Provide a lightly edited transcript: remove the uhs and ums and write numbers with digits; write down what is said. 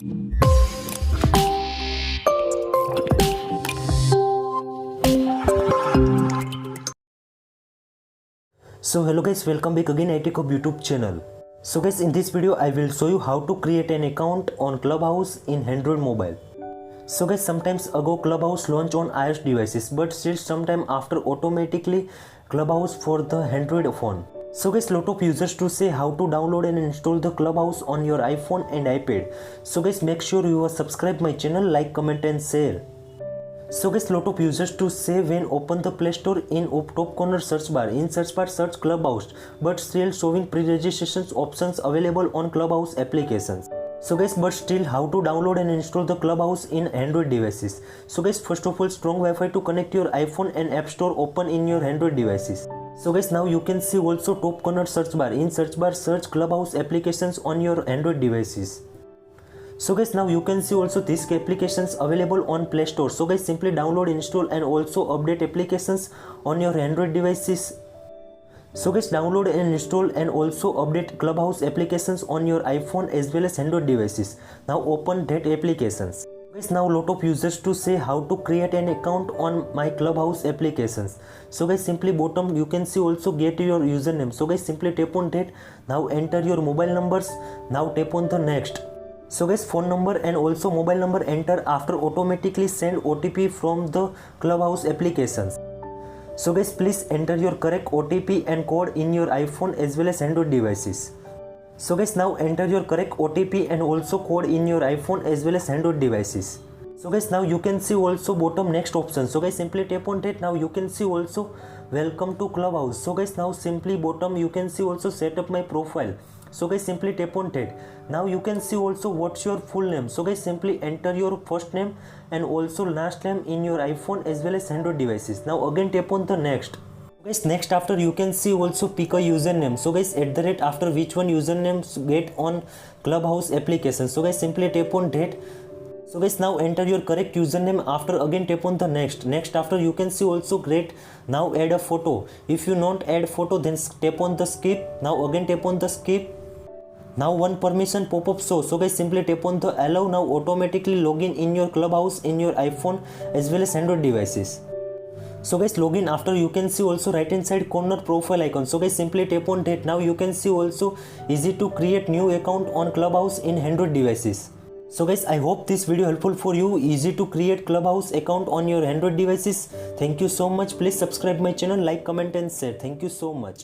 So hello guys, welcome back again iTechHub YouTube channel. So guys, in this video I will show you how to create an account on Clubhouse in Android mobile. So guys, sometimes ago Clubhouse launched on iOS devices, but still sometime after automatically Clubhouse for the Android phone. So guys, lot of users to say how to download and install the Clubhouse on your iPhone and iPad. So guys, make sure you are subscribe my channel, like, comment and share. So guys, lot of users to say when open the Play Store in top corner search bar, in search bar search Clubhouse, but still showing pre-registrations options available on Clubhouse applications. So guys, but still how to download and install the Clubhouse in Android devices. So guys, first of all, strong Wi-Fi to connect your iPhone and App Store open in your Android devices. So guys, now you can see also top corner search bar, in search bar search Clubhouse applications on your Android devices. So guys, now you can see also these applications available on Play Store. So guys, simply download, install and also update applications on your Android devices. So guys, download and install and also update Clubhouse applications on your iPhone as well as Android devices. Now open that applications. Guys, now lot of users to say how to create an account on my Clubhouse applications. So guys, simply bottom you can see also get your username. So guys, simply tap on that. Now enter your mobile numbers. Now tap on the next. So guys, phone number and also mobile number enter after automatically send OTP from the Clubhouse applications. So guys, please enter your correct OTP and code in your iPhone as well as Android devices. So guys, now enter your correct OTP and also code in your iPhone as well as Android devices. So guys, now you can see also bottom next option. So guys, simply tap on that. Now you can see also welcome to Clubhouse. So guys, now simply bottom you can see also set up my profile. So guys, simply tap on that. Now you can see also what's your full name. So guys, simply enter your first name and also last name in your iPhone as well as Android devices. Now again tap on the next. Guys, next after you can see also pick a username. So guys, at the rate after which one usernames get on Clubhouse application. So guys, simply tap on that. So guys, now enter your correct username after again tap on the next. Next after you can see also great. Now add a photo. If you not add photo, then tap on the skip. Now again tap on the skip. Now one permission pop-up show. So guys, simply tap on the allow. Now automatically login in your Clubhouse in your iPhone as well as Android devices. So guys, login after you can see also right hand side corner profile icon. So guys, simply tap on that. Now you can see also easy to create new account on Clubhouse in Android devices. So guys, I hope this video helpful for you. Easy to create Clubhouse account on your Android devices. Thank you so much. Please subscribe my channel, like, comment and share. Thank you so much.